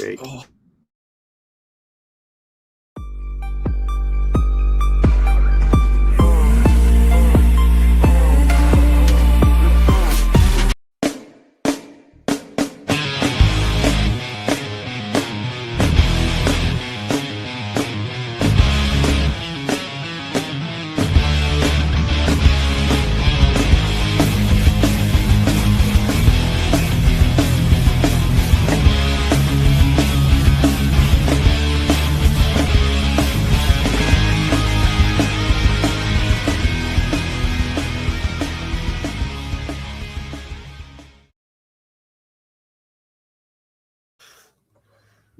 Great. Oh.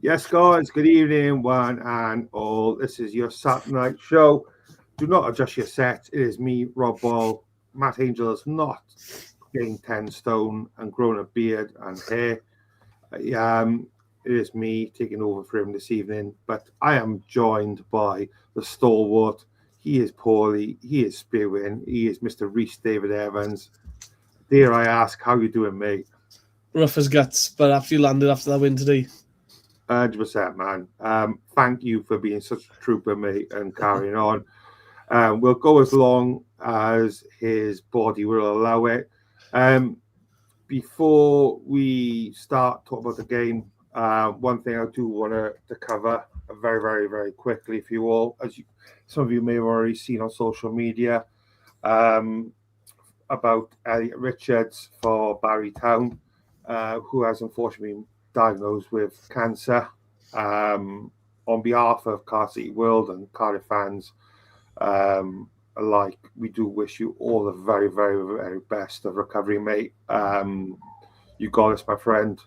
Yes, guys, good evening, one and all. This is your Saturday night show. Do not adjust your set. It is me, Rob Ball. Matt Angel has not gained 10 stone and grown a beard and hair. It is me taking over for him this evening, but I am joined by the stalwart. He is poorly. He is spewing. He is Mr. Reese David Evans. Dare I ask, how you doing, mate? Rough as guts, but after you landed after that win today. 100%, man. Thank you for being such a trooper, mate, and carrying on. We'll go as long as his body will allow it. Before we start talking about the game, one thing I do want to cover very, very, very quickly for you all, as some of you may have already seen on social media, about Elliot Richards for Barry Town, who has unfortunately been diagnosed with cancer. On behalf of Cardiff City World and Cardiff fans alike, we do wish you all the very, very, very best of recovery, mate. You got this, my friend.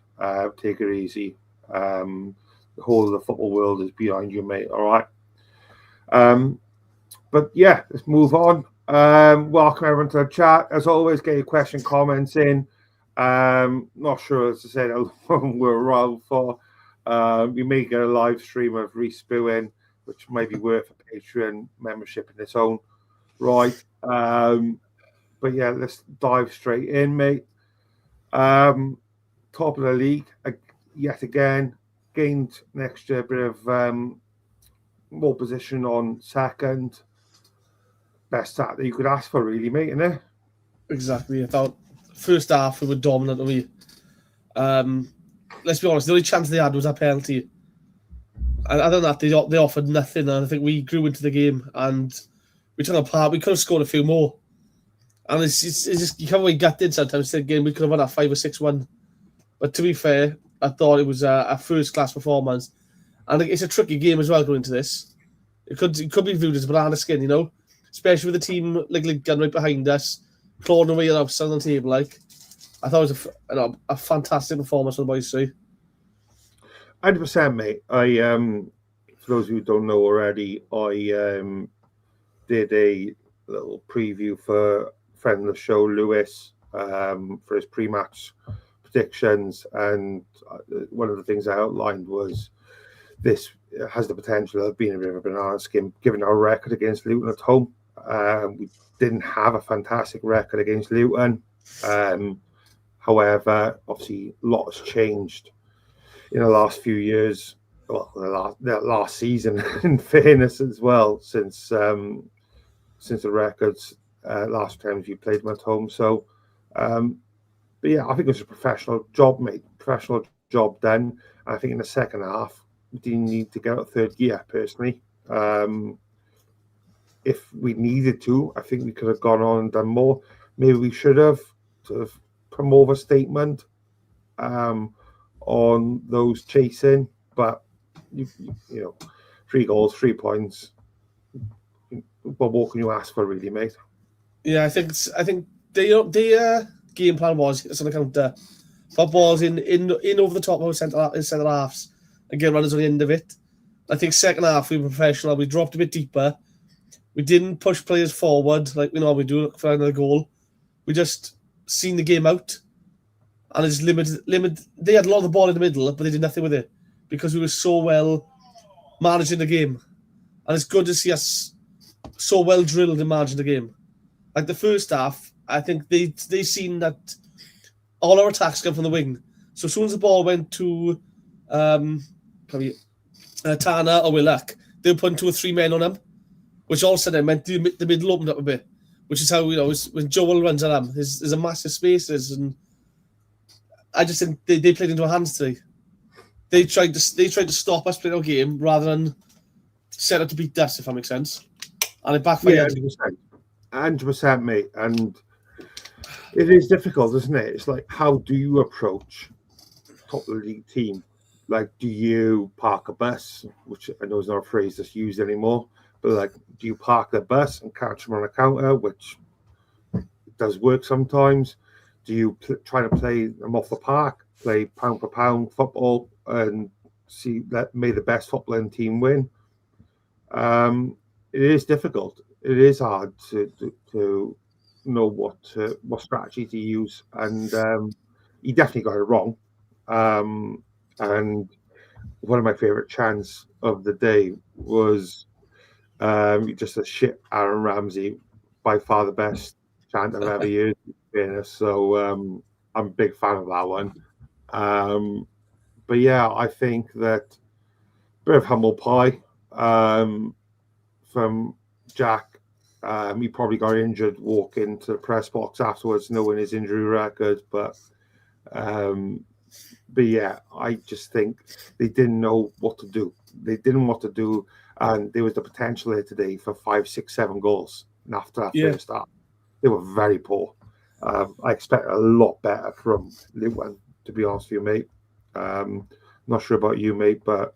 Take it easy. The whole of the football world is behind you, mate. All right. But yeah, let's move on. Welcome everyone to the chat. As always, get your question, comments in. Not sure, as I said, how long we're around for. We may get a live stream of Reese spewing, which may be worth a Patreon membership in its own right. But yeah, let's dive straight in, mate. Top of the league, yet again, gained an extra bit of more position on second. Best stat that you could ask for, really, mate, isn't it? Exactly. I thought first half we were dominant, and we let's be honest, the only chance they had was that penalty. And other than that, they offered nothing, and I think we grew into the game and we took apart. We could have scored a few more, and it's just you can't really gutted sometimes. Again, we could have won that 5 or 6-1. But to be fair, I thought it was a first class performance, and it's a tricky game as well going into this. It could be viewed as a banana skin, you know, especially with a team like Lincoln right behind us, clawing away outside on the table. Like, I thought it was a fantastic performance from the boys too. 100%, mate. For those who don't know already, I did a little preview for a friend of the show, Lewis, for his pre-match predictions, and one of the things I outlined was this has the potential of being a bit of a banana skin, given our record against Luton at home. We didn't have a fantastic record against Luton. However, obviously, a lot has changed in the last few years. Well, the last season, in fairness, as well, since the records last times you played them at home. So, but yeah, I think it was a professional job, mate. Professional job done. I think in the second half, we didn't need to get out third gear, personally. If we needed to, I think we could have gone on and done more. Maybe we should have sort of put more of a statement on those chasing. But, you know, 3 goals, 3 points. What more can you ask for, really, mate? Yeah, I think the game plan was it's on the counter. Put balls in over the top of centre halves and get runners on the end of it. I think second half we were professional. We dropped a bit deeper. We didn't push players forward like we normally do for another goal. We just seen the game out, and it's limited. They had a lot of the ball in the middle, but they did nothing with it because we were so well managing the game. And it's good to see us so well drilled in managing the game. Like the first half, I think they seen that all our attacks come from the wing. So as soon as the ball went to probably Tana or Willock, they were putting 2 or 3 men on him, which all of a sudden meant the middle opened up a bit, which is how, when Joel runs at him, there's a massive spaces, and I just think they played into our hands today. They tried to stop us playing our game rather than set up to beat us, if that makes sense. And it backfired. Yeah, 100%, mate. And it is difficult, isn't it? It's like, how do you approach top of the league team? Like, do you park a bus, which I know is not a phrase that's used anymore, but like, do you park the bus and catch them on a counter, which does work sometimes? Do you try to play them off the park, play pound for pound football, and see that may the best footballing team win? It is difficult. It is hard to know what strategy to use, and he definitely got it wrong. And one of my favorite chants of the day was just a shit Aaron Ramsey, by far the best chant I've ever used. So I'm a big fan of that one. But yeah, I think that a bit of humble pie from Jack. He probably got injured walking to the press box afterwards, knowing his injury record. But yeah, I just think they didn't know what to do. They didn't know what to do, and there was the potential there today for 5, 6, 7 goals. And after that first half, they were very poor. I expect a lot better from Luton, to be honest with you, mate. Not sure about you, mate, but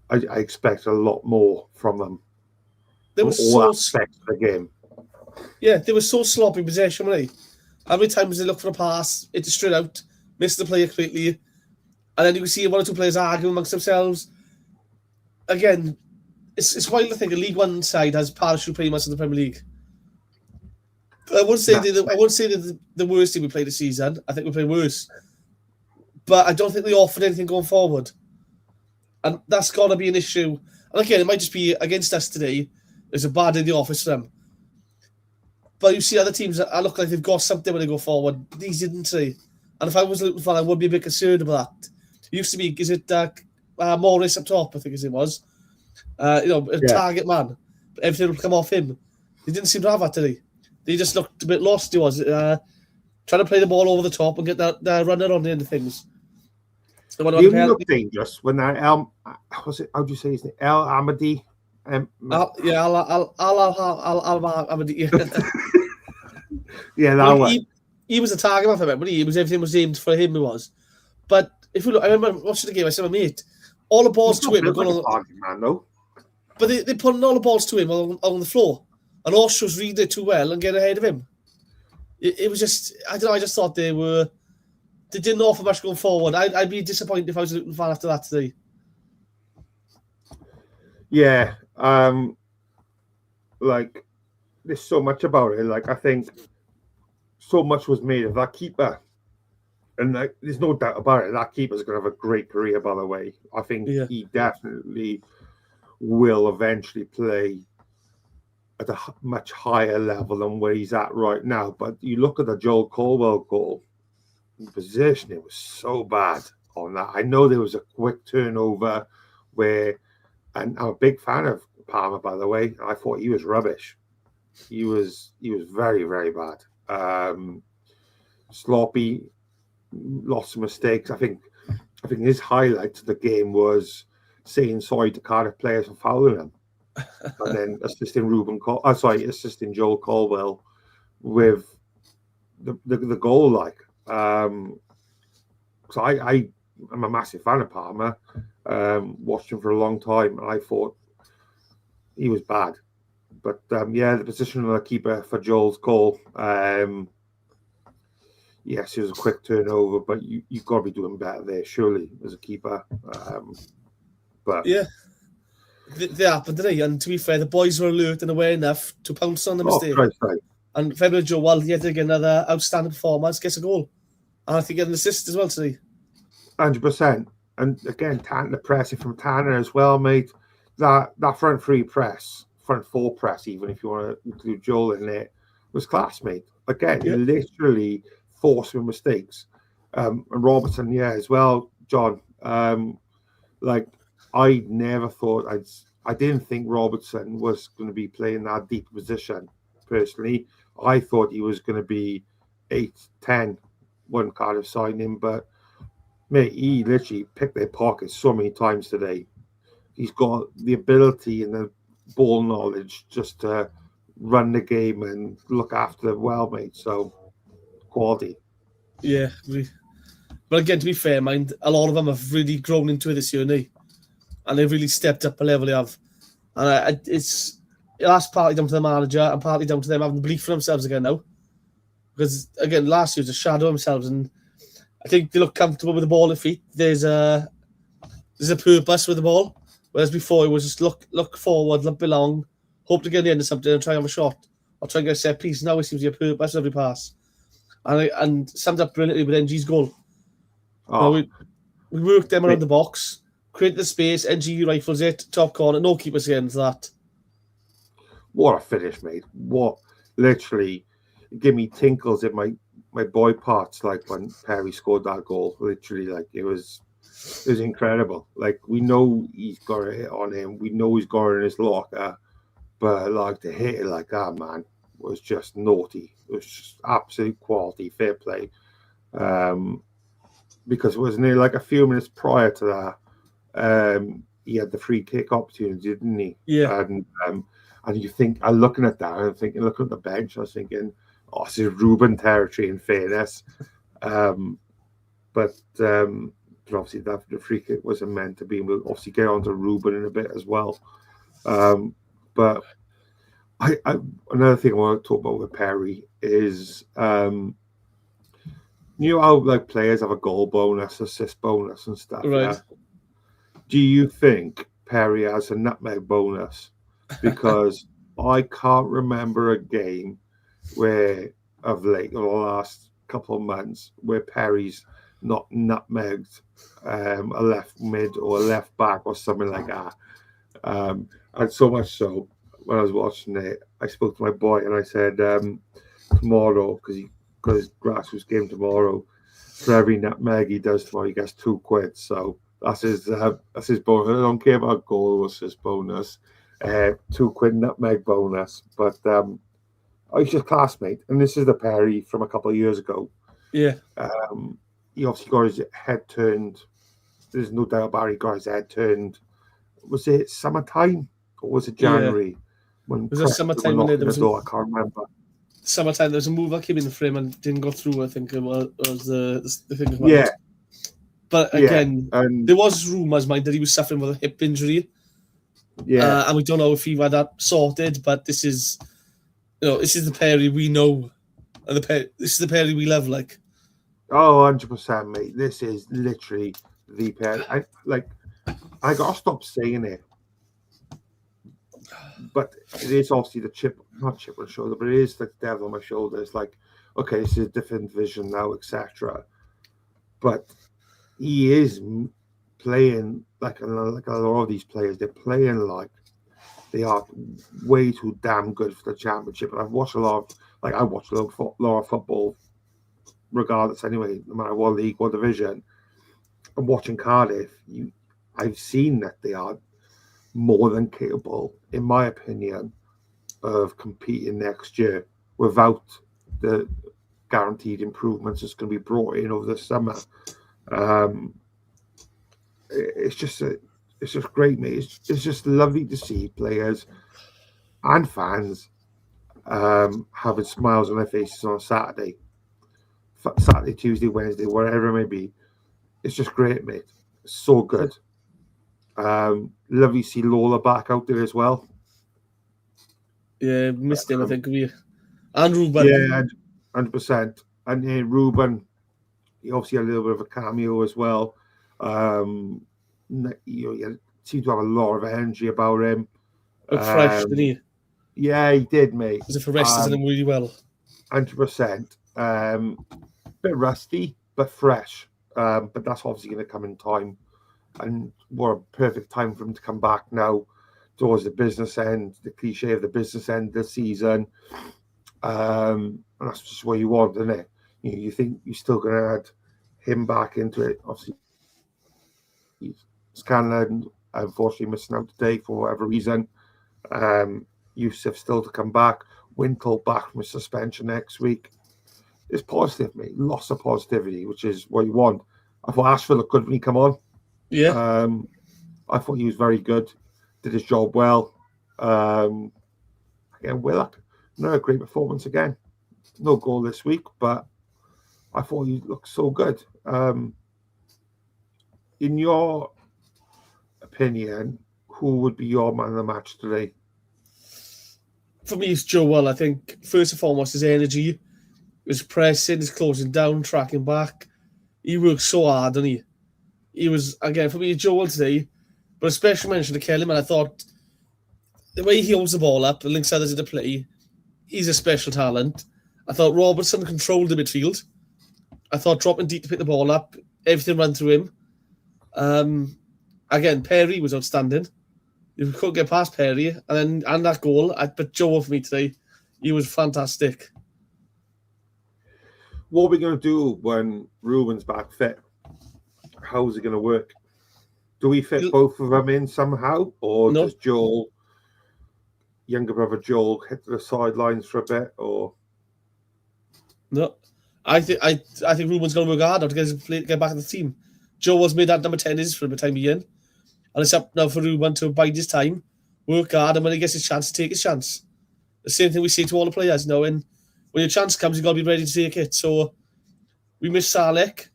I expect a lot more from them. They were so aspects of the game. Yeah, they were so sloppy in possession, weren't they? How many times they look for a pass, it's straight out, miss the player completely, and then you can see 1 or 2 players arguing amongst themselves. Again, it's wild to think a League One side has parachute pretty much in the Premier League. I wouldn't say they're the worst team we played this season. I think we played worse, but I don't think they offered anything going forward, and that's got to be an issue. And again, it might just be against us today. There's a bad day in the office for them. But you see other teams that look like they've got something when they go forward. These didn't say. And if I was looking for, I would be a bit concerned about that. It used to be, is it Morris up top, I think his name was. Target man. But everything would come off him. They didn't seem to have that today. They just looked a bit lost, he was. Trying to play the ball over the top and get that runner on the end of things. You look dangerous when that how do you say his name? El Amadi. He was a target man for him, but everything was aimed for him. He was, but if you look, I remember watching the game. I said, "Mate, all the balls to him are going on." But they putting all the balls to him on the floor, and Osh was reading it too well and getting ahead of him. It was just, I don't know. I just thought they didn't offer much going forward. I'd be disappointed if I was a Luton fan after that today. Yeah. Like, there's so much about it. Like, I think so much was made of that keeper, and like, there's no doubt about it. That keeper's going to have a great career, by the way. I think he definitely will eventually play at a much higher level than where he's at right now. But you look at the Joel Colwell goal, the positioning was so bad on that. I know there was a quick turnover where, and I'm a big fan of Palmer, by the way. I thought he was rubbish. He was very, very bad. Sloppy, lots of mistakes. I think his highlight to the game was saying sorry to Cardiff players for fouling him, and then assisting Joel Colwell with the goal. Like, so I'm a massive fan of Palmer. Watched him for a long time, and I thought he was bad. But the position of the keeper for Joel's goal, yes, it was a quick turnover, but you've got to be doing better there, surely, as a keeper. But yeah, they happened today, and to be fair, the boys were alert and aware enough to pounce on the mistake. Right. And February Joel, yet again, another outstanding performance, gets a goal, and I think get an assist as well today. 100%. And again, the pressing from Tanner as well, mate. That front three press, front four press, even if you want to include Joel in it, was class, mate. Again, he literally forced with mistakes. And Robertson, as well, John, Like I never thought I didn't think Robertson was going to be playing that deep position. Personally, I thought he was going to be 8-10 when Cardiff signed him, but mate, he literally picked their pockets so many times today. He's got the ability and the ball knowledge just to run the game and look after the well, mate. So quality. Yeah, but again, to be fair, mind, a lot of them have really grown into it this year, and they've really stepped up a level they have. And that's partly down to the manager and partly down to them having the belief in themselves again now. Because again, last year was a shadow of themselves, and I think they look comfortable with the ball at feet. There's a purpose with the ball, whereas before it was just look forward, look belong, hope to get the end of something and try and have a shot or try and get a set piece. Now it seems to be a purpose every pass, and summed up brilliantly with NG's goal. Oh. We worked them around the box, create the space. NG rifles it, top corner, no keepers against that. What a finish, mate! What literally give me tinkles in my boy parts, like when Perry scored that goal. Literally, like it was incredible. Like we know he's got a hit on him, we know he's got it in his locker, but like to hit it like that, man, was just naughty. It was just absolute quality, fair play. Because wasn't it like a few minutes prior to that, he had the free kick opportunity, didn't he? Yeah. And you think, I'm looking at that, and I'm thinking, looking at the bench, I was thinking, oh, this is Ruben territory in fairness. But obviously the free kick wasn't meant to be. We'll obviously get on to Ruben in a bit as well. But I another thing I want to talk about with Perry is you know how like players have a goal bonus, assist bonus and stuff. Right. Yeah? Do you think Perry has a nutmeg bonus? Because I can't remember a game where of late or the last couple of months where Perry's not nutmegged a left mid or a left back or something like that. And so much so when I was watching it, I spoke to my boy and I said tomorrow, because grassroots game tomorrow, for every nutmeg he does tomorrow, he gets £2. So that's his bonus. I don't care about goal or assist bonus. £2 nutmeg bonus. But he's just classmate, and this is the Perry from a couple of years ago. Yeah. He obviously got his head turned. There's no doubt about it. He got his head turned. Was it summertime or was it January? Yeah. When was it summertime when there was I can't remember. Summertime, there was a move that came in the frame and didn't go through. I think it was the thing about it. But again, there was rumours, mind, that he was suffering with a hip injury. Yeah. And we don't know if he had that sorted, but this is the Perry we know, and this is the Perry we love. Like, 100%, mate. This is literally the Perry. I gotta stop saying it, but it is obviously not chip on the shoulder, but it is the devil on my shoulder. It's like, okay, this is a different vision now, etc. But he is playing like a lot of these players. They're playing like they are way too damn good for the championship. And I've watched a lot of football, regardless anyway, no matter what league, what division. And watching Cardiff, I've seen that they are more than capable, in my opinion, of competing next year without the guaranteed improvements that's going to be brought in over the summer. It's just great, mate. It's just lovely to see players and fans having smiles on their faces on Saturday, Tuesday, Wednesday, whatever it may be. It's just great, mate. It's so good. Lovely to see Lola back out there as well. Yeah, missed him, I think. And Ruben. Yeah, 100%. And then Ruben, he obviously had a little bit of a cameo as well. He seemed to have a lot of energy about him. Fresh, didn't he? Yeah, he did, mate. As if rested him really well. 100%. Bit rusty, but fresh. But that's obviously going to come in time. And what a perfect time for him to come back now towards the business end, the cliche of the business end this season. And that's just what you want, isn't it? You think you're still going to add him back into it, obviously. Scanlon, unfortunately, missing out today for whatever reason. Yusuf still to come back. Wintle back from a suspension next week. It's positive, mate. Lots of positivity, which is what you want. I thought Ashford looked good when he come on. Yeah. I thought he was very good. Did his job well. Again, Willock, another great performance again. No goal this week, but I thought he looked so good. In your opinion, who would be your man of the match today? For me, it's Joel. I think first and foremost, his energy, his pressing, his closing down, tracking back. He worked so hard, didn't he? He was, again, for me, Joel today, but a special mention to Kelly, man. I thought the way he holds the ball up and links others into play, he's a special talent. I thought Robertson controlled the midfield. I thought dropping deep to pick the ball up, everything ran through him. Again, Perry was outstanding. You couldn't get past Perry, and that goal. But Joel for me today, he was fantastic. What are we going to do when Ruben's back fit? How's it going to work? Do we fit both of them in somehow, or does Joel, younger brother Joel, hit the sidelines for a bit? Or no, I think Ruben's going to work harder to get back in the team. Joel's made that number 10 is for the time being. And it's up now for Ruben to bide his time, work hard, and when he gets his chance, to take his chance. The same thing we say to all the players, when your chance comes, you've got to be ready to take it. So we miss Salek,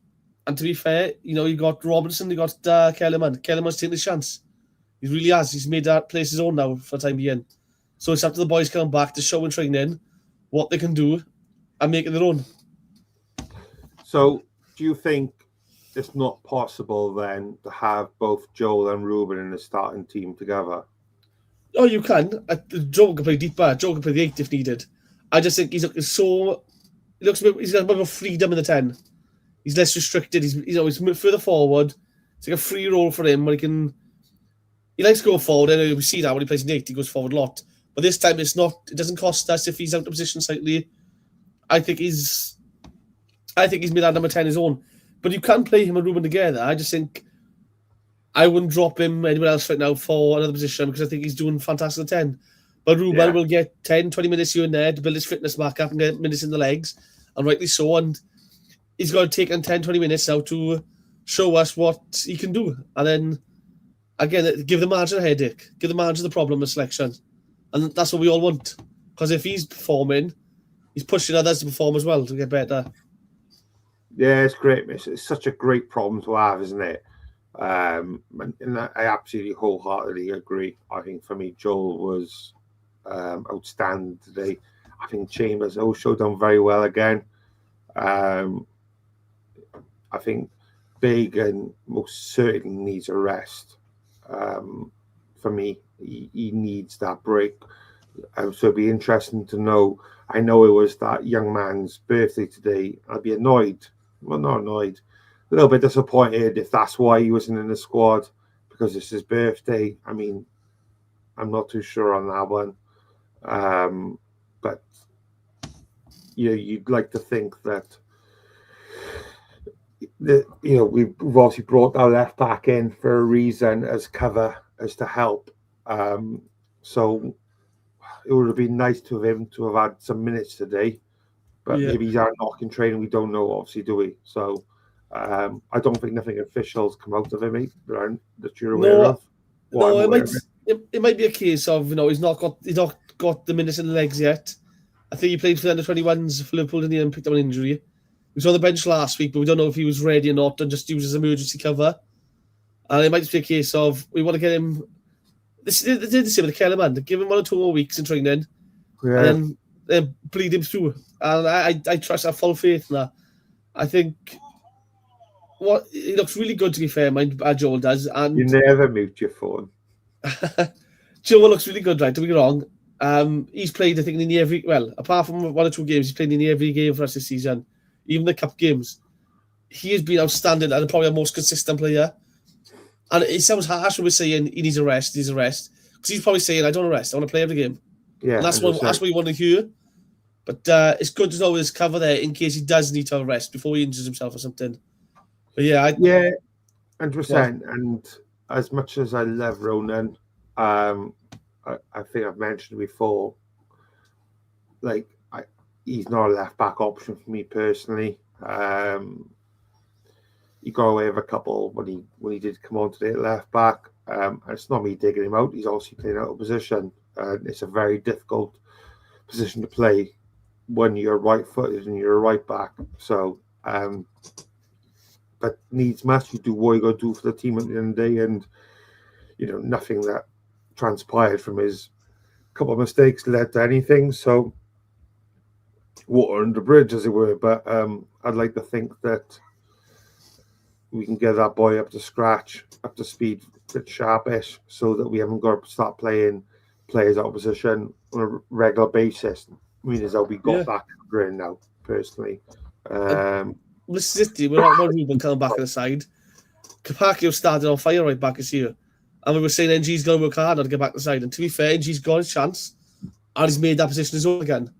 and to be fair, you got Robertson, you got Kellerman. Kellerman's taking his chance. He really has. He's made that place his own now for the time being. So it's up to the boys coming back to show and training what they can do and make it their own. So do you think it's not possible then to have both Joel and Ruben in the starting team together? Oh, you can. Joel can play deeper. Joel can play the 8 if needed. I just think he's looking so. He's got a bit of freedom in the 10. He's less restricted. He's further forward. It's like a free role for him where he likes to go forward. I know we see that when he plays in 8, he goes forward a lot. But this time it doesn't cost us if he's out of position slightly. I think he's made that number 10 his own. But you can play him and Ruben together. I just think I wouldn't drop him anywhere else right now for another position because I think he's doing fantastic at 10. But Ruben will get 10, 20 minutes here and there to build his fitness back up and get minutes in the legs, and rightly so. And he's got to take in 10, 20 minutes now to show us what he can do. And then, again, give the manager a headache. Give the manager the problem of selection. And that's what we all want. Because if he's performing, he's pushing others to perform as well to get better. Yeah, it's great. It's such a great problem to have, isn't it? And I absolutely wholeheartedly agree. I think for me, Joel was outstanding today. I think Chambers also done very well again. I think Bagan most certainly needs a rest. For me, he needs that break. So it'd be interesting to know. I know it was that young man's birthday today. I'd be annoyed. Well, not annoyed. A little bit disappointed if that's why he wasn't in the squad, because it's his birthday. I mean, I'm not too sure on that one. But you'd like to think that we've obviously brought our left back in for a reason, as cover, as to help. So it would have been nice to have him to have had some minutes today, but maybe he's out knocking training. We don't know, obviously, do we? So I don't think nothing official's come out of him, mate, that you're aware of. It might be a case of he's not got the minutes in the legs yet. I think he played for the under-21s for Liverpool and he picked up an injury. He was on the bench last week, but we don't know if he was ready or not, and just used as emergency cover. And it might just be a case of we want to get him. They did the same with the Kellerman. Give him 1 or 2 more weeks in training, and then bleed him through. And I trust, I have full faith in that. I think he looks really good, to be fair, Joel does. And you never mute your phone. Joel looks really good, right? Don't get me wrong. He's played, I think, apart from 1 or 2 games, he's played in every game for us this season, even the cup games. He has been outstanding and probably our most consistent player. And it sounds harsh when we're saying he needs a rest, because he's probably saying, I don't want to rest, I want to play every game. Yeah, and that's what you want to hear. But it's good to know his cover there in case he does need to have a rest before he injures himself or something. But 100%. And as much as I love Ronan, I think I've mentioned before, like, he's not a left back option for me personally. He got away with a couple when he did come on today at left back. It's not me digging him out. He's obviously playing out of position. It's a very difficult position to play when you're right-footed and you're a right back. So, but needs must. You do what you got to do for the team at the end of the day, and nothing that transpired from his couple of mistakes led to anything. So, water under the bridge, as it were. But I'd like to think that we can get that boy up to scratch, up to speed, a bit sharpish, so that we haven't got to start playing players out of position on a regular basis. I mean, as how we got back to the grin now, personally. This is it. We're not Ruben coming back on the side. Capaccio started on fire right back this year. And we were saying NG's going to work hard to get back to the side. And to be fair, NG's got his chance. And he's made that position his own again.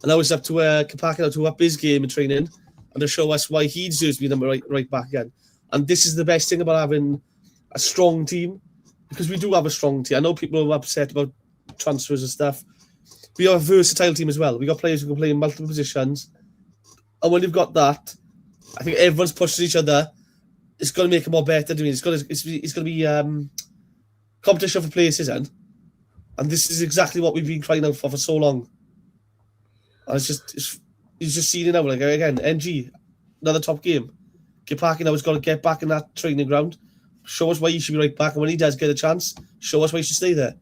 And now it's up to Capaccio to up his game in training and to show us why he deserves to be number right back again. And this is the best thing about having a strong team, because we do have a strong team. I know people are upset about transfers and stuff. We are a versatile team as well. We got players who can play in multiple positions. And when you've got that, I think everyone's pushing each other. It's going to make it more better. It's going to be competition for places, and this is exactly what we've been crying out for so long. And he's just seen it now. Like, again, NG, another top game. Kipaki now has got to get back in that training ground. Show us why he should be right back, and when he does get a chance, show us why he should stay there.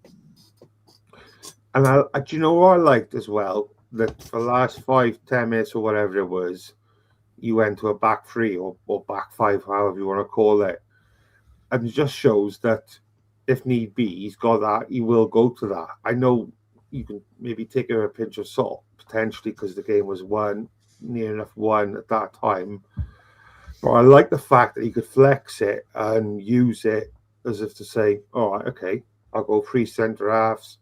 And do you know what I liked as well? That for the last 5-10 minutes or whatever it was, you went to a back three or back five, however you want to call it. And it just shows that if need be, he's got that, he will go to that. I know you can maybe take a pinch of salt, potentially, because the game was near enough won at that time. But I like the fact that he could flex it and use it as if to say, all right, okay, I'll go 3 centre halves,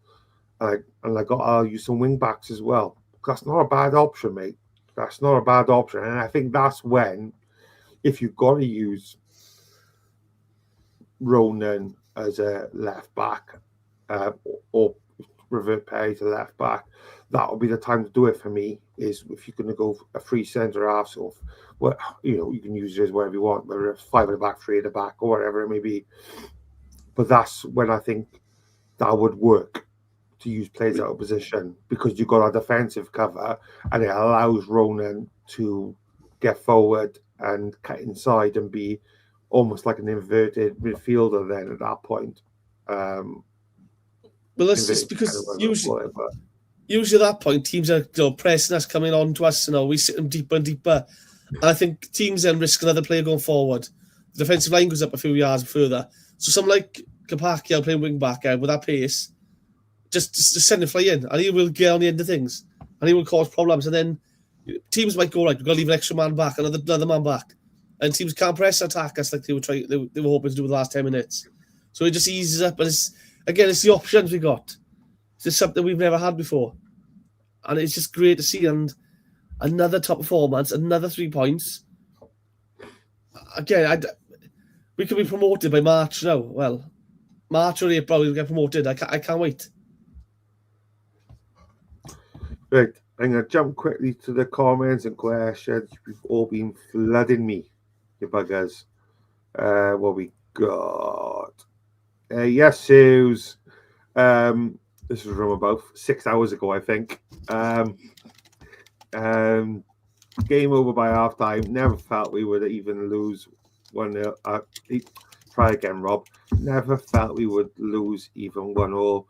and I'll use some wing backs as well. That's not a bad option, mate. That's not a bad option. And I think that's when, if you've got to use Ronan as a left back or revert Perry to left back, that will be the time to do it for me. Is if you're going to go a 3 centre halves, or you can use it as whatever you want, whether it's 5 at the back, 3 at the back, or whatever it may be. But that's when I think that would work, to use players out of position, because you've got a defensive cover and it allows Ronan to get forward and cut inside and be almost like an inverted midfielder then at that point. Well, that's just because usually at that point, teams are pressing us, coming on to us, we sit them deeper and deeper. And I think teams then risk another player going forward. The defensive line goes up a few yards further. So someone like Capaccio playing wing back with that pace, just send him fly in, and he will get on the end of things, and he will cause problems. And then teams might go, right, we've got to leave an extra man back, another man back, and teams can't press attack us like they were hoping to do with the last 10 minutes. So it just eases up, and it's the options we got. It's just something we've never had before, and it's just great to see. And another top performance, another 3 points. Again, we could be promoted by March now. Well, March or April we'll get promoted. I can't wait. Right, I'm going to jump quickly to the comments and questions. You've all been flooding me, you buggers. What we got? Yes, Suze. This was from about 6 hours ago, I think. Game over by half time. Never felt we would even lose 1-0. Try again, Rob. Never felt we would lose even 1-0.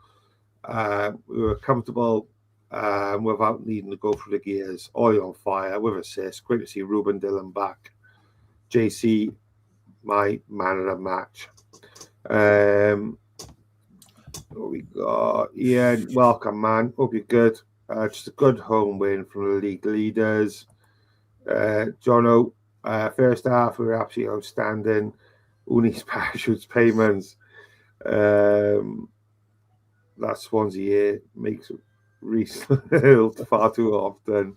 We were comfortable without needing to go through the gears. Oil on fire with assists. Great to see Ruben Dillon back. JC, my man of the match. What we got? Yeah, welcome, man. Hope you're good. Just a good home win from the league leaders. Jono, first half we were absolutely outstanding. Uni's parachutes payments. That Swansea here makes Reece far too often.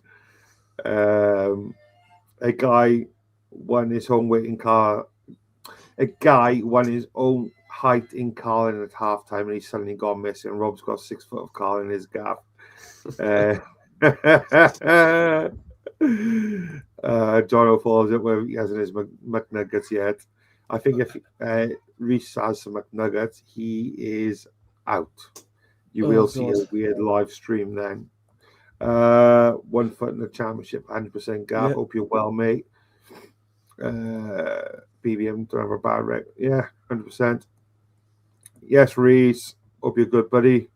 A guy won his home waiting car. a guy won his own height in Carlin at halftime and he's suddenly gone missing. Rob's got 6 foot of Carlin in his gap. John O'Fall's it where he hasn't his McNuggets yet. I think if Reese has some McNuggets, he is out. You will see a weird live stream then. 1 foot in the championship, 100% gap. Hope you're well, mate. BBM don't have a bad record. Yeah, 100%. Yes, Reese. Hope you're good, buddy.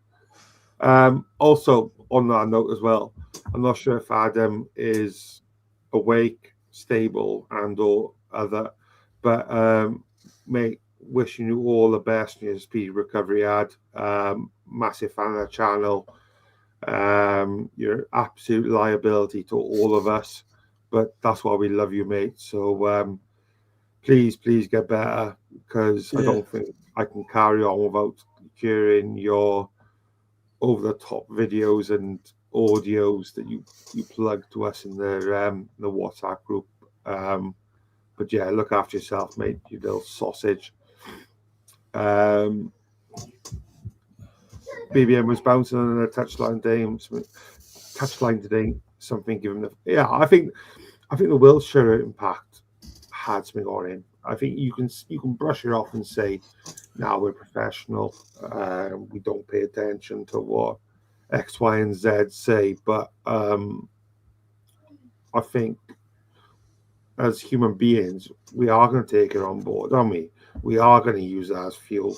Also, on that note as well, I'm not sure if Adam is awake, stable, and/or other, but mate, wishing you all the best in your speedy recovery. Ad, massive fan of the channel. You're an absolute liability to all of us, but that's why we love you, mate. So please get better, because I don't think I can carry on without hearing your over-the-top videos and audios that you plug to us in the WhatsApp group. But yeah, look after yourself, mate, you little sausage. BBM was bouncing on a touchline today. Something given the I think the Wiltshire impact had something on him. I think you can brush it off and say, now we're professional. We don't pay attention to what X, Y, and Z say. But I think as human beings, we are going to take it on board, aren't we? We are going to use that as fuel.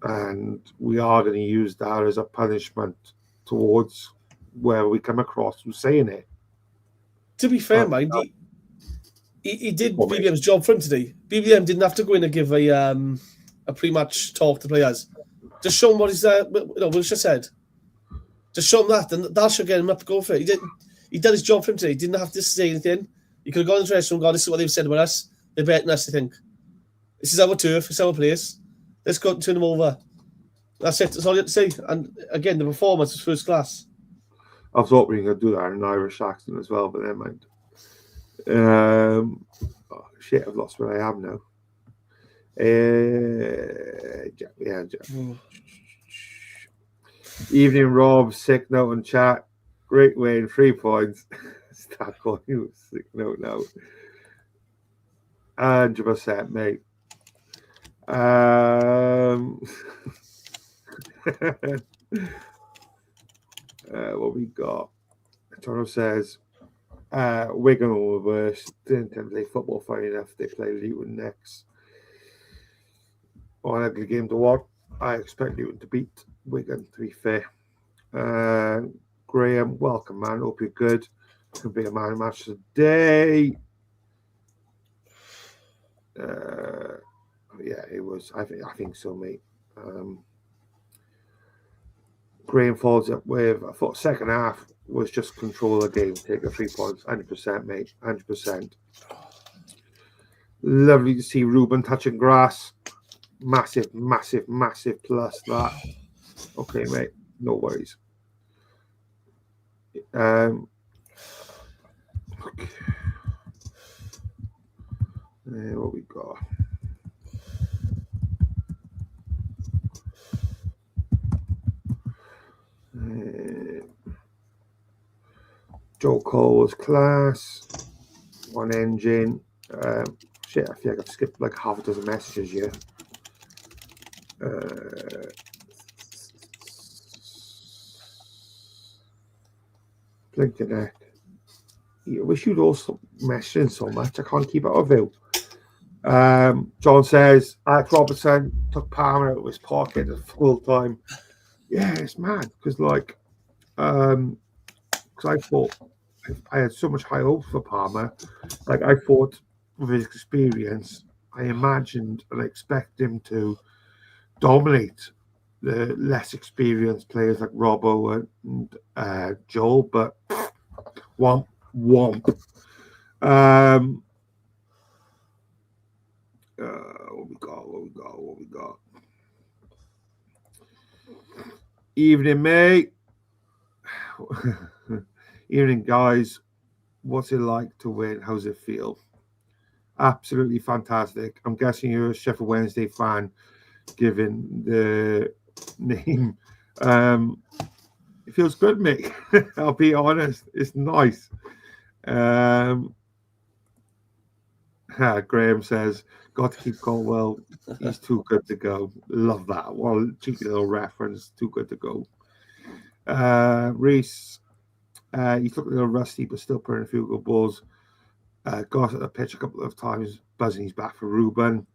And we are going to use that as a punishment towards where we come across who's saying it. To be fair, mind, he did BBM's job for him today. BBM didn't have to go in and give a pre-match talk to players. Just show him what he's Wilshire said. Just show him that, and that should get him up to go for it. He did his job for him today. He didn't have to say anything. He could have gone into the restaurant and gone, this is what they've said about us. They're betting us, I think. This is our turf, it's our place. Let's go and turn them over. That's it. That's all you have to say. And again, the performance was first class. I was hoping you could do that in an Irish accent as well, but never mind. Shit, I've lost where I am now. Evening, Rob. Sick note in chat. Great win, 3 points. Start calling you a sick note now. 100%, mate. What we got? Toronto says Wigan will reverse. Didn't intend to play football, funny enough. They play Luton next. An ugly game to watch. I expect Luton to beat Wigan, to be fair. Graham, welcome, man. Hope you're good. It's going to be a man match today. Yeah, it was. I think so, mate. Graham follows up with, I thought second half was just control the game, take the 3 points, 100%, mate, 100%. Lovely to see Ruben touching grass. Massive plus that. Okay, mate, no worries. Okay. What we got? Joe Cole was class. One engine. Shit, I feel like I've skipped like half a dozen messages here. Blinking neck. I wish you'd all stop messaging so much. I can't keep it of you. John says Alex Robertson took Palmer out of his pocket at full time. Yeah, it's mad because because I thought I had so much high hopes for Palmer. Like I thought with his experience, I imagined and expect him to dominate the less experienced players like Robbo and Joel, but womp. What we got? Evening, mate. Evening, guys. What's it like to win? How's it feel? absolutely fantastic. I'm guessing you're a Sheffield Wednesday fan, given the name. It feels good, mate. I'll be honest. It's nice. Graham says, got to keep Colwell. He's too good to go. Love that. Well, cheeky little reference. Too good to go. Reese, he's looking a little rusty, but still putting a few good balls. Got at the pitch a couple of times, buzzing his back for Ruben.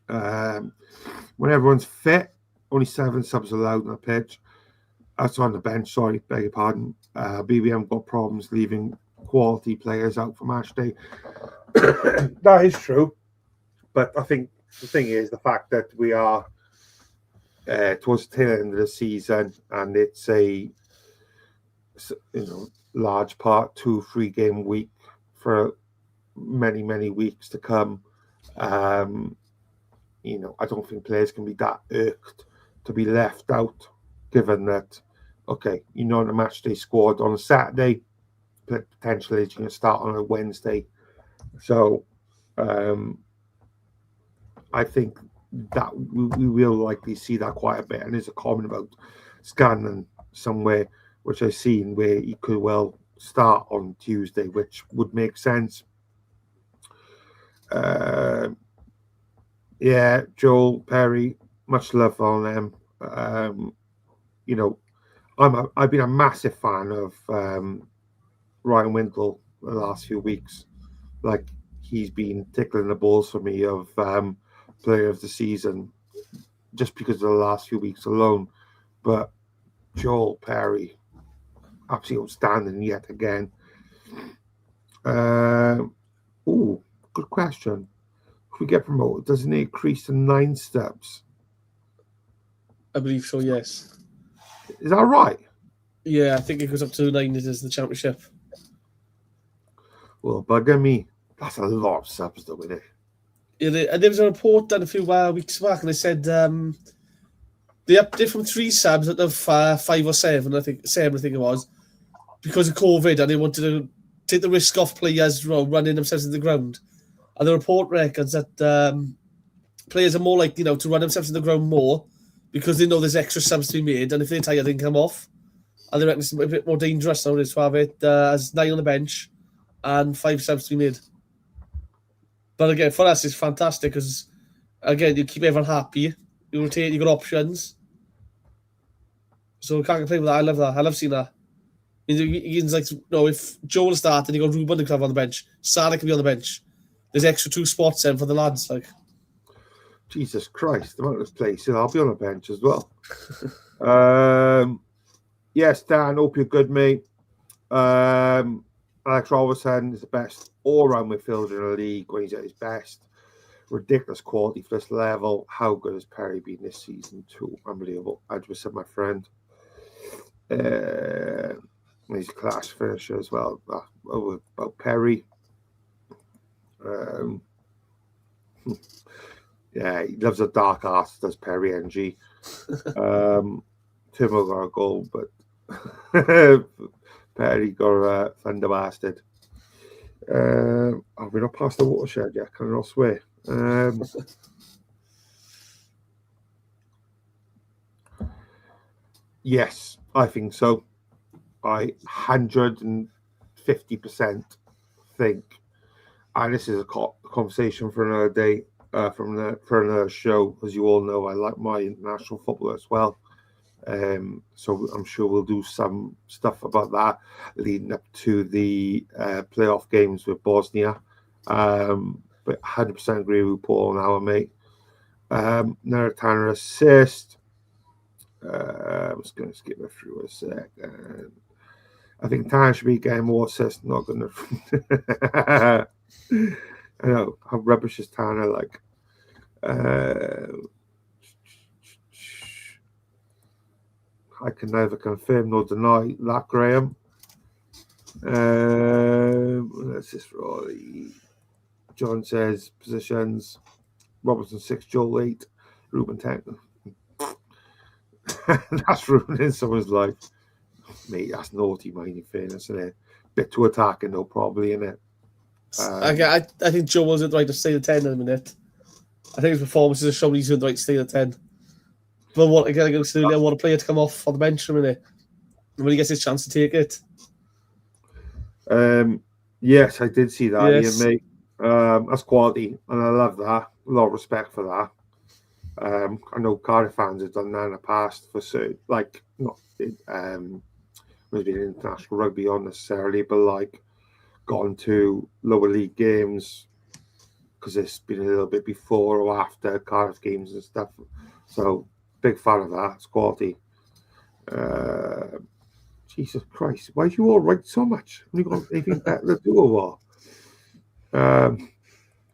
When everyone's fit, only 7 subs allowed on the pitch. That's on the bench, sorry, beg your pardon. BBM got problems leaving quality players out for match day. That is true. But I think the thing is the fact that we are towards the tail end of the season, and it's a large part 2-3 game week for many weeks to come. I don't think players can be that irked to be left out, given that, okay, in a match day squad on a Saturday, but potentially it's going to start on a Wednesday. So I think that we will likely see that quite a bit. And there's a comment about Scanlon somewhere, which I've seen, where he could well start on Tuesday, which would make sense. Joel, Perry, much love on them. I've been a massive fan of Ryan Windle the last few weeks. Like, he's been tickling the balls for me of player of the season just because of the last few weeks alone. But Joel, Perry, absolutely outstanding yet again. Good question. If we get promoted, doesn't it increase to 9 steps? I believe so, yes. Is that right? Yeah, I think it goes up to 9 as the championship. Well, bugger me. That's a lot of subs, though, isn't it? Yeah, and there was a report done a few weeks back, and they said they upped it from 3 subs out of 5 or 7, I think it was, because of COVID, and they wanted to take the risk off players running themselves in the ground. And the report reckons that players are more likely to run themselves in the ground more because they know there's extra subs to be made, and if they're tired, they can come off. And they reckon it's a bit more dangerous nowadays to have it as 9 on the bench and 5 subs to be made. But again, for us, it's fantastic because, again, you keep everyone happy. You rotate, you got options. So we can't complain with that. I love that. I love seeing that. It's like, if Joel started, you got Ruben to cover on the bench. Sarah can be on the bench. There's extra 2 spots then for the lads. Like, Jesus Christ, the amount of places. I'll be on the bench as well. Yes, Dan, hope you're good, mate. Alex Robertson is the best all-round midfielder in the league when he's at his best. Ridiculous quality for this level. How good has Perry been this season too? Unbelievable. 100%, my friend. He's a class finisher as well. About Perry. He loves a dark arse, does Perry NG. Timo got a goal, but Perry got a thunder bastard. We're not past the watershed yet, can I not swear? Yes, I think so. I 150% think, and this is a conversation for another day, for another show. As you all know, I like my international football as well. So I'm sure we'll do some stuff about that leading up to the playoff games with Bosnia. But 100% agree with Paul now, mate. Another Tanner assist. I'm just going to skip it through a sec. I think Tanner should be getting more assists. Not going to. I know how rubbish is Tanner like. I can neither confirm nor deny that, Graham. That's just for all the. John says positions. Robertson 6, Joel 8, Ruben 10. That's ruining someone's life. Mate, that's naughty, mate, in fairness, isn't it? Bit too attacking, though, probably, isn't it? I think Joe wasn't right to stay the 10 in a minute. I think his performances have shown he's the right to stay the 10. But what again? I want a player to come off on the bench for a minute when he gets his chance to take it. Yes, I did see that, Yes. Ian, mate. That's quality, and I love that. A lot of respect for that. I know Cardiff fans have done that in the past for certain, like not maybe international rugby, not necessarily, but like gone to lower league games because it's been a little bit before or after Cardiff games and stuff. So big fan of that. It's quality. Jesus Christ, why do you all write so much? Have you got anything better to do or what?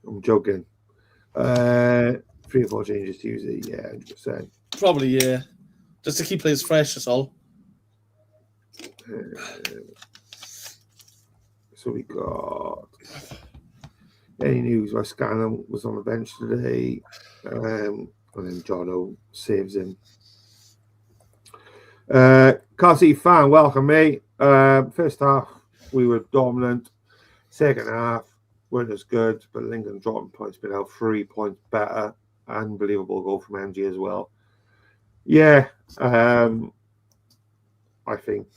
I'm joking. 3 or 4 changes Tuesday, yeah, 100%. Probably, yeah. Just to keep players fresh, that's all. So we got any news? West Scanlon was on the bench today, and then Jono saves him. Cardiff City fan, welcome, mate. First half, we were dominant. Second half, weren't as good, but Lincoln dropping points, been out 3 points better. Unbelievable goal from MG as well. Yeah, I think,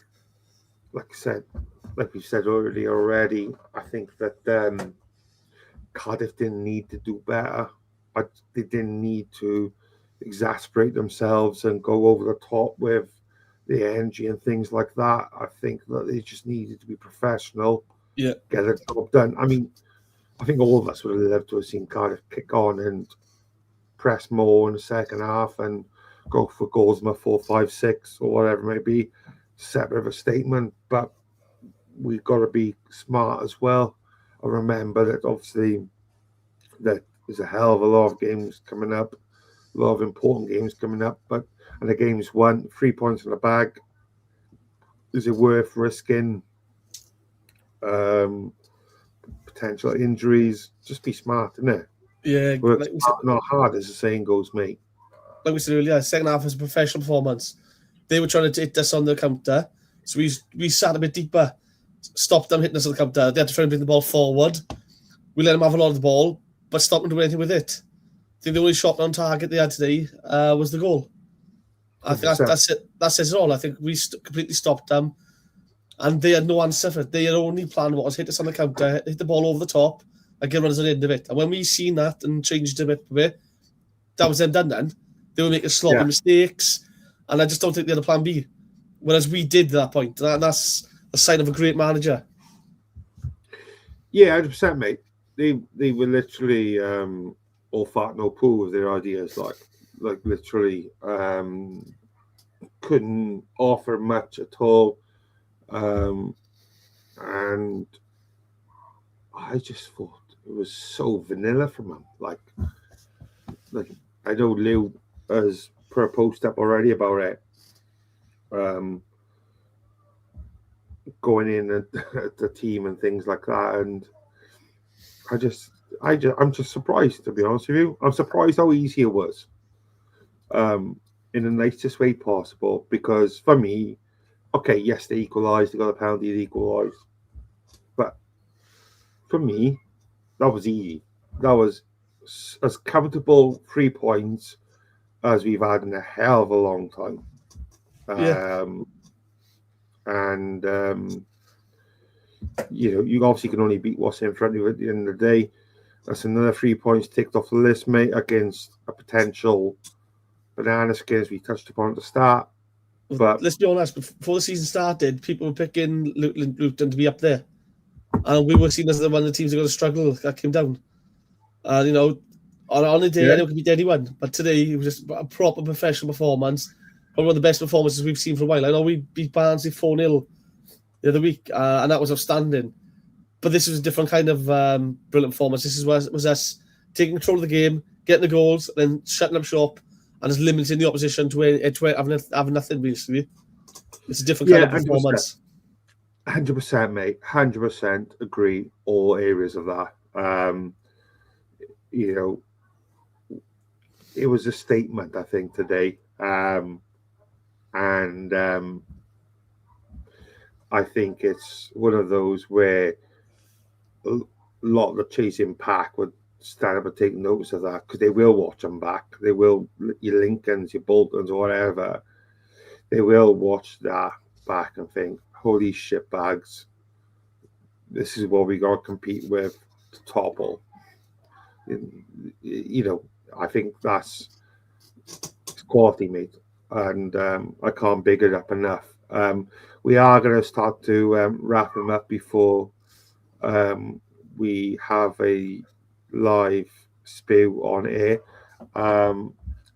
like we said earlier already, I think that Cardiff didn't need to do better. They didn't need to exasperate themselves and go over the top with the energy and things like that. I think that they just needed to be professional, get the job done. I mean, I think all of us would have loved to have seen Cardiff kick on and press more in the second half and go for goals in 4, 5, 6 or whatever it may be. Separate of a statement, but we've got to be smart as well. I remember that obviously that there's a hell of a lot of games coming up, a lot of important games coming up, and the game's won, 3 points in the bag. Is it worth risking potential injuries? Just be smart, isn't it? Yeah, not hard, as the saying goes, mate. Like we said earlier, second half was a professional performance. They were trying to hit us on the counter, so we sat a bit deeper, stopped them hitting us on the counter. They had to try and bring the ball forward. We let them have a lot of the ball, but stopped them doing anything with it. I think the only shot on target they had today was the goal. I think that's it. That says it all. I think we completely stopped them, and they had no answer for it. Their only plan was hit us on the counter, hit the ball over the top, and get runners at the end of it. And when we seen that and changed a bit, that was them done then. They were making sloppy mistakes, and I just don't think they had a plan B. Whereas we did at that point. That's a sign of a great manager. Yeah, 100%, mate. They were literally all fat, no poo with their ideas. Like literally couldn't offer much at all. And I just thought it was so vanilla from him. Like I know Lou has put a post up already about it. Going in at the team and things like that, and I'm just surprised, to be honest with you. I'm surprised how easy it was, in the nicest way possible. Because for me, okay, yes, they equalised, they got a penalty, they equalised, but for me, that was easy. That was as comfortable 3 points as we've had in a hell of a long time. You obviously can only beat what's in front of you at the end of the day. That's another 3 points ticked off the list, mate, against a potential banana skin, as we touched upon at the start. But let's be honest, before the season started, people were picking Luton to be up there. And we were seen as one of the teams that were going to struggle that came down. And, on a day, I know it could beat anyone. But today, it was just a proper professional performance. Probably one of the best performances we've seen for a while. I know we beat Barnsley 4-0 the other week, and that was outstanding. But this was a different kind of brilliant performance. This was us taking control of the game, getting the goals, then shutting up shop, and just limiting the opposition to having nothing, basically. It's a different kind of performance. 100%, mate. 100% agree all areas of that. It was a statement, I think, today. And I think it's one of those where, lot of the chasing pack would stand up and take notice of that, because they will watch them back. They will, your Lincolns, your Boltons, or whatever, they will watch that back and think, holy shit bags, this is what we got to compete with to topple. You know, I think that's quality, mate, and I can't big it up enough. We are going to start to wrap them up before we have a live spew on air.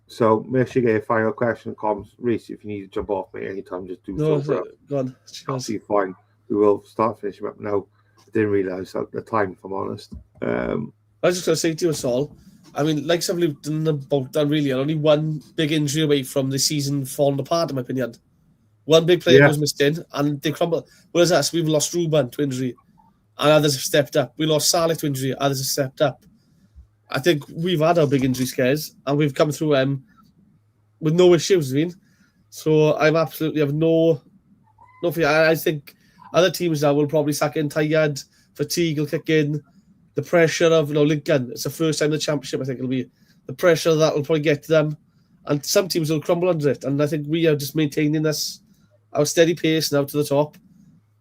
So make sure you get a final question, comments. Reece, if you need to jump off me anytime, just do No, so. go on. I'll see you fine. We will start finishing up now. I didn't realise the time, if I'm honest. I was just going to say to you, Saul, I mean, like some Luton and Bolton, really, only one big injury away from the season falling apart, in my opinion. One big player goes missing, and they crumble. Whereas us, we've lost Ruben to injury, and others have stepped up. We lost Saleh to injury, others have stepped up. I think we've had our big injury scares, and we've come through with no issues, I mean. So I absolutely have no fear. I think other teams now will probably sack in tired, fatigue will kick in, the pressure of Lincoln. It's the first time in the championship, I think it'll be. The pressure that will probably get to them, and some teams will crumble under it. And I think we are just maintaining our steady pace now to the top.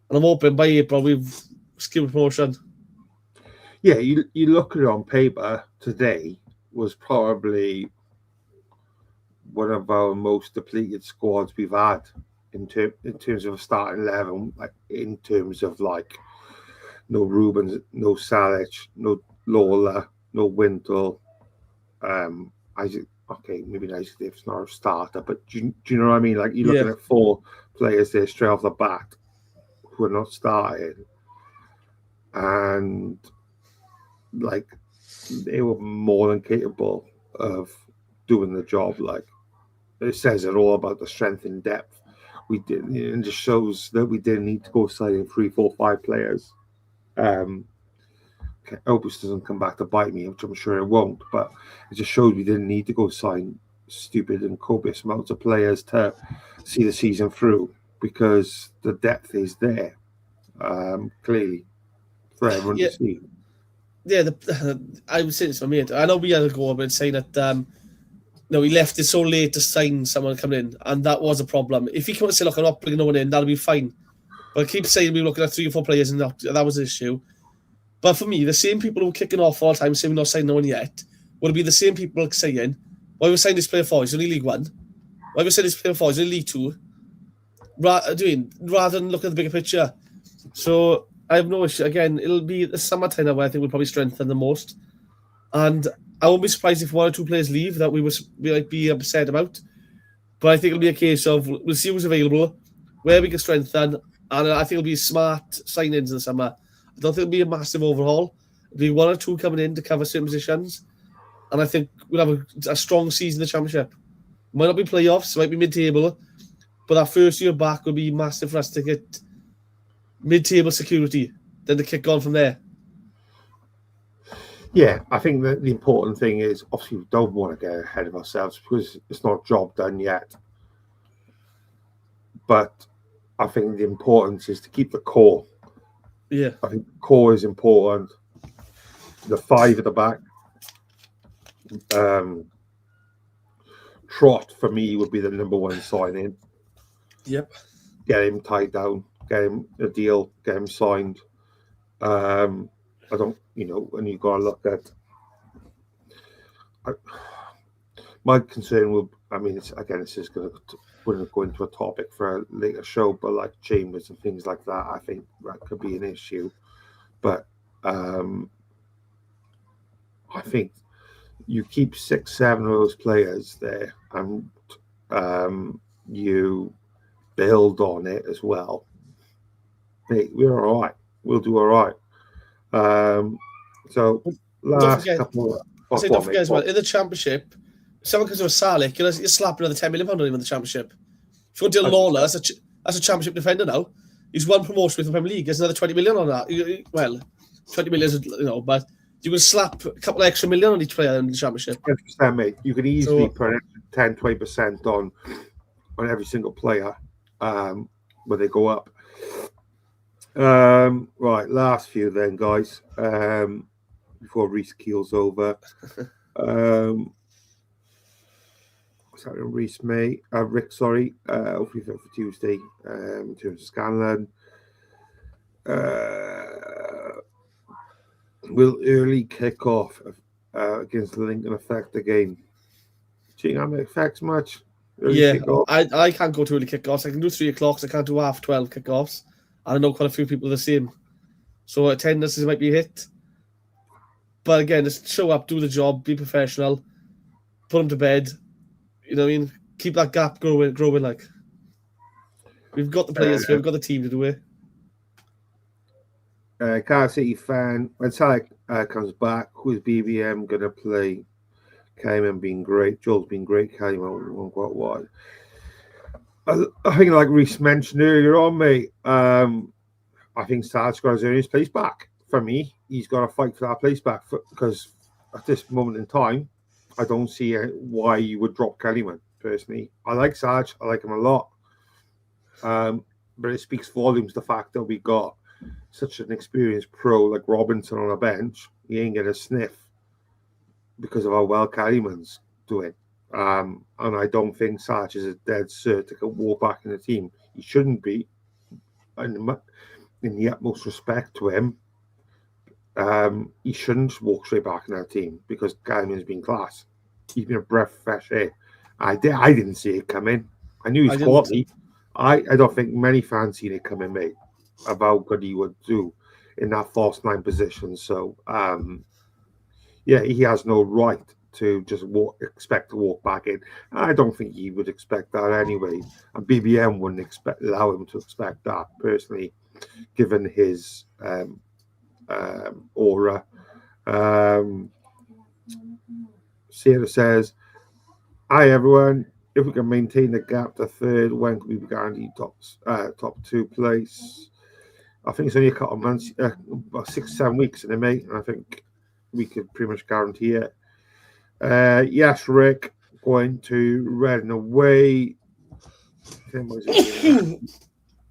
And I'm hoping by April we've secured promotion. Yeah, you look at it on paper, today was probably one of our most depleted squads we've had in terms of a starting 11, like in terms of like no Rubens, no Saleh, no Lola, no Wintle, Isaac. Okay, maybe Isaac Davis not a starter, but do you know what I mean? Like you're looking at 4 players there straight off the bat who are not starting, and like they were more than capable of doing the job. Like it says it all about the strength and depth we did, and just shows that we didn't need to go signing 3, 4, 5 players. I hope this doesn't come back to bite me, which I'm sure it won't, but it just shows we didn't need to go sign stupid and copious amounts of players to see the season through, because the depth is there, clearly, for everyone to see. Yeah, I would say this for me. I know we had a go about saying that we left it so late to sign someone coming in, and that was a problem. If he come and say, look, I'm not bringing no one in, that'll be fine. But I keep saying we were looking at 3 or 4 players, and that was the issue. But for me, the same people who are kicking off all the time saying we're not signing no one yet would be the same people saying, why are we signing this player for? He's only League 1. Why are we signing this player for? He's only League 2. Rather than look at the bigger picture. So I have no issue. Again, it'll be the summertime now where I think we'll probably strengthen the most. And I won't be surprised if 1 or 2 players leave that we might be upset about. But I think it'll be a case of we'll see who's available, where we can strengthen, and I think it'll be smart signings in the summer. I don't think it'll be a massive overhaul. It'll be 1 or 2 coming in to cover certain positions. And I think we'll have a strong season in the Championship. It might not be playoffs, it might be mid-table, but that first year back will be massive for us to get mid-table security, then to kick on from there. Yeah, I think that the important thing is, obviously, we don't want to get ahead of ourselves because it's not job done yet. But I think the importance is to keep the core. Yeah. I think the core is important. The 5 at the back. Trot, for me, would be the number 1 signing. Yep. Get him tied down, get him a deal, get him signed. I don't, and you've got to look at. My concern will, it's just going to go into a topic for a later show, but like Chambers and things like that, I think that could be an issue. But I think you keep 6, 7 of those players there, and you build on it as well. Hey, we're all right. We'll do all right. So last couple of don't forget as well, in the Championship, if someone comes to a Saleh, you're slapping another £10 million on him in the Championship. If you go to Lawler, that's a Championship defender now. He's 1 promotion with the Premier League. There's another 20 million on that. Well, 20 million is, but you can slap a couple of extra million on each player in the Championship. 100%, mate. You can easily put 10, 20% on every single player when they go up. Right, last few then, guys. Before Reese keels over. Sorry, Reese May, Rick. Sorry. Hopefully for Tuesday. In terms of Scanlan. Will early kick off against Lincoln affect the game? Do you think that affects much? Yeah, I can't go to early kickoffs. I can do 3 o'clocks. I can't do half 12 kickoffs. I know quite a few people are the same. So attendances might be hit. But again, just show up, do the job, be professional, put them to bed. You know what I mean? Keep that gap growing like. We've got the players here, we've got the team to do it. Cardiff City fan, when Salah comes back, who's BBM going to play? Cayman been great. Joel's been great. Cayman won quite wide. I think, like Reese mentioned earlier on, mate, I think Salah's got his earn his place back. For me, he's got to fight for that place back because at this moment in time, I don't see why you would drop Kellyman, personally. I like Sarge. I like him a lot. But it speaks volumes the fact that we got such an experienced pro like Robinson on a bench. He ain't going to sniff because of how well Kellyman's doing. And I don't think Sarge is a dead cert to walk back in the team. He shouldn't be. And in the utmost respect to him, he shouldn't walk straight back in that team because Kellyman's been class. He's been a breath of fresh air. I didn't see it coming. I knew he's quality. I don't think many fans seen it coming, mate, of how good he would do in that false 9 position. So, yeah, he has no right to just expect to walk back in. I don't think he would expect that anyway. And BBM wouldn't allow him to expect that, personally, given his aura. Sarah says, hi, everyone. If we can maintain the gap to third, when can we be guaranteed top 2 place? I think it's only a couple of months, about 6-7 weeks in it, mate. And I think we could pretty much guarantee it. Yes, Rick, going to Reading away.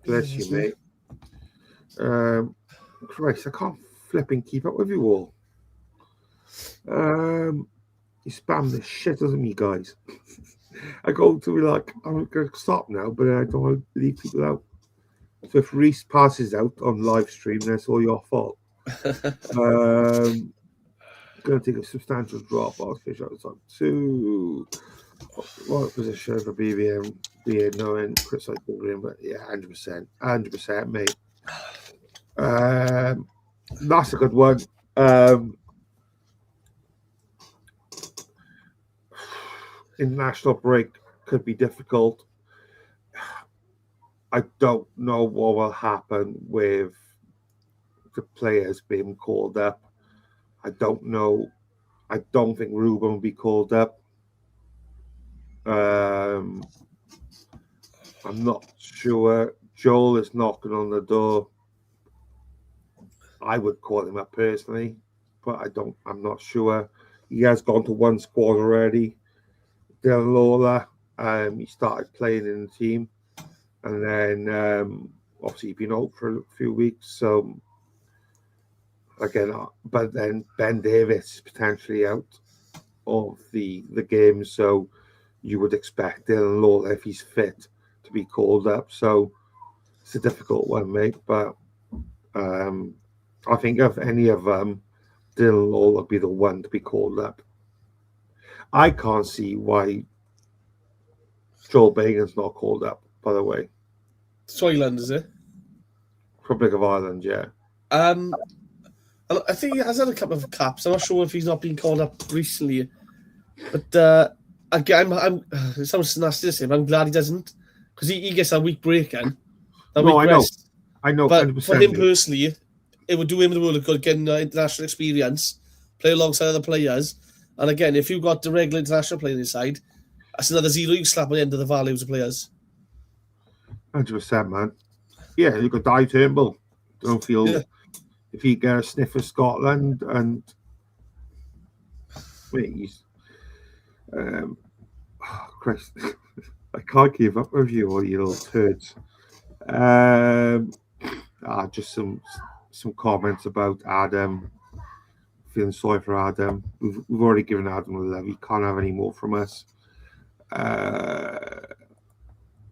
Bless you, mate. Christ, I can't flipping keep up with you all. You spam this shit, doesn't he, guys? I go to be like, I'm going to stop now, but I don't want to leave people out. So if Reese passes out on live stream, that's all your fault. Going to take a substantial drop. I'll finish out the top 2. What position for BBM? BA knowing Chris like green, but yeah, 100%, mate. That's a good one. International break could be difficult. I don't know what will happen with the players being called up. I don't know. I don't think Ruben will be called up. I'm not sure. Joel is knocking on the door. I would call him up personally, but I'm not sure. He has gone to one squad already. Dylan Lawler, he started playing in the team, and then obviously he's been out for a few weeks. So again, but then Ben Davis is potentially out of the game, so you would expect Dylan Lawler, if he's fit, to be called up. So it's a difficult one, mate. But I think of any of them, Dylan Lawler would be the one to be called up. I can't see why Joel Bagan's not called up, by the way. Soyland, is it? Republic of Ireland, yeah. I think he has had a couple of caps. I'm not sure if he's not been called up recently. But again, it sounds nasty to say, but I'm glad he doesn't. Because he gets a week break in. I know. But for him personally, it would do him the world of good, getting international experience, play alongside other players. And again, if you've got the regular international player inside, that's another zero you slap on the end of the values of players. 100%, man. Yeah, you could die Turnbull. Don't feel if you get a sniff of Scotland and please. Christ, I can't give up with you, all you little turds. just some comments about Adam. Feeling sorry for Adam. We've already given Adam a love. He can't have any more from us.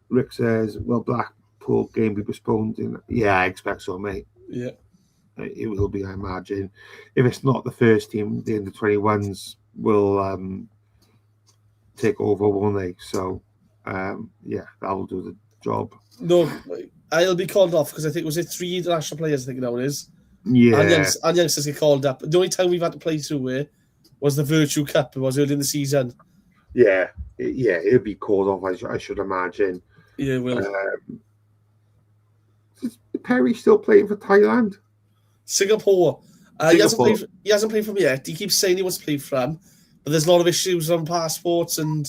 Rick says, "Will Blackpool game be postponed?" Yeah, I expect so, mate. Yeah, it will be. I imagine if it's not the first team, the under-21s will take over, won't they? So, yeah, that will do the job. No, I'll be called off because I think was it 3 international players. I think now it is. Yeah, and youngsters get called up. The only time we've had to play through it was the Virtue Cup. It was early in the season. Yeah, it'll be called off. I should imagine. Yeah, it will. Is Perry still playing for Thailand? Singapore. He hasn't played for them yet. He keeps saying he wants to play for them, but there's a lot of issues on passports and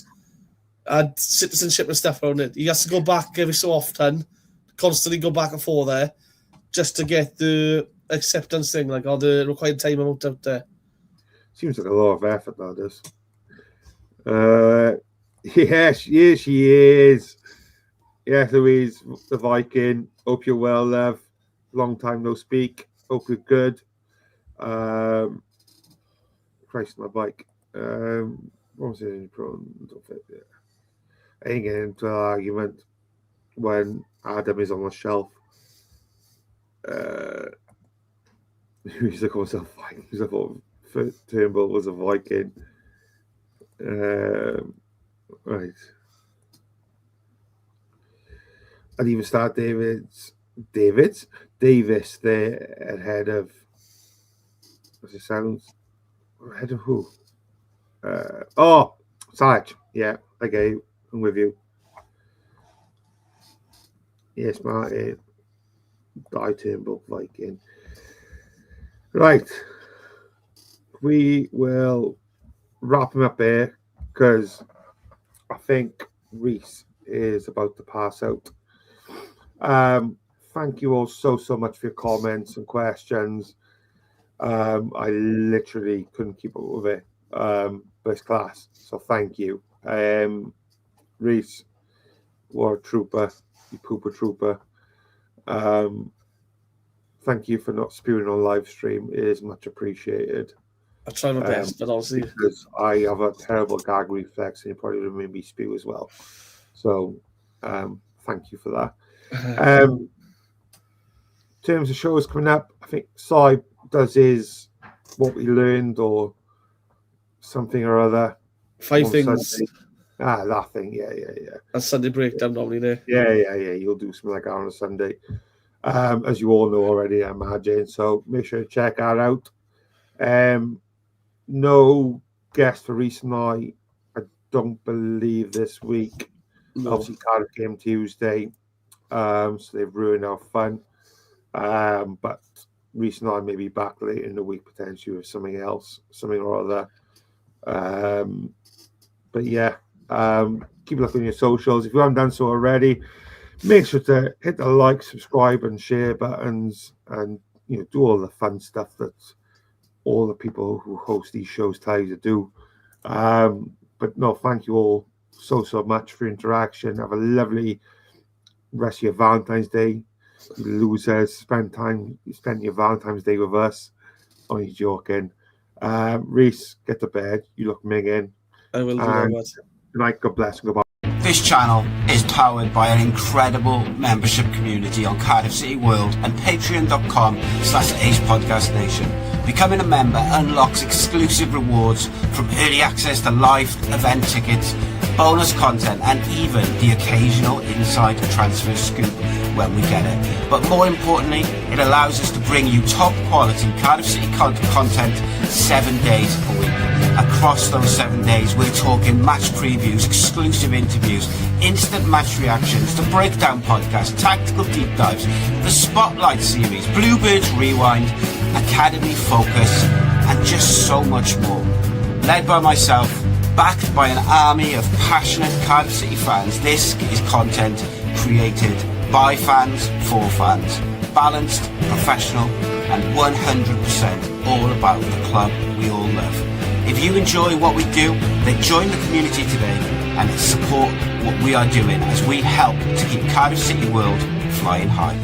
citizenship and stuff around it. He has to go back every so often, constantly go back and forth there, just to get the acceptance thing, like all the required time amount out there. Seems like a lot of effort, that does. Yes, she is. Yes, Louise, the Viking. Hope you're well, love. Long time no speak. Hope you're good. Christ, my bike. What was it? I ain't getting into an argument when Adam is on the shelf. He's like himself Viking. He's like, Turnbull was a Viking. Right. I'd even start Davis there ahead of, what's it sounds? Ahead of who? Sarge. Yeah, okay, I'm with you. Yes, Martin. Die Turnbull Viking. Right. We will wrap him up here because I think Reese is about to pass out. Thank you all so much for your comments and questions. I literally couldn't keep up with it. But it's class. So thank you. Reese, what a trooper. You pooper trooper. Thank you for not spewing on live stream. It is much appreciated. I try my best, but honestly, because I have a terrible gag reflex, and it probably would have made me spew as well. So, thank you for that. In terms of shows coming up, I think Si does his what we learned or something or other. 5 things. Sunday. That thing, yeah. And Sunday breakdown normally there. Yeah. You'll do something like that on a Sunday, as you all know already, I imagine. So make sure to check that out. No guest for Reese and I don't believe this week. No. Obviously, Cardiff game Tuesday, so they've ruined our fun. But Reese and I may be back later in the week potentially with something else, something or other. But yeah, keep a look on your socials. If you haven't done so already, make sure to hit the like, subscribe, and share buttons, and do all the fun stuff that all the people who host these shows tell you to do. But no, thank you all so much for interaction. Have a lovely rest of your Valentine's Day. You losers, spend your Valentine's Day with us. Only joking. Reese, get to bed. You look minging. I will do that. Good night. God bless. Goodbye. This channel is powered by an incredible membership community on Cardiff City World and patreon.com/AcePodcastNation. Becoming a member unlocks exclusive rewards from early access to live event tickets, bonus content, and even the occasional inside transfer scoop when we get it. But more importantly, it allows us to bring you top quality Cardiff City content 7 days a week. Across those 7 days, we're talking match previews, exclusive interviews, instant match reactions, the breakdown podcast, tactical deep dives, the Spotlight series, Bluebirds Rewind, Academy Focus, and just so much more. Led by myself, backed by an army of passionate Cardiff City fans, this is content created by fans, for fans, balanced, professional, and 100% all about the club we all love. If you enjoy what we do, then join the community today and support what we are doing as we help to keep Cardiff City World flying high.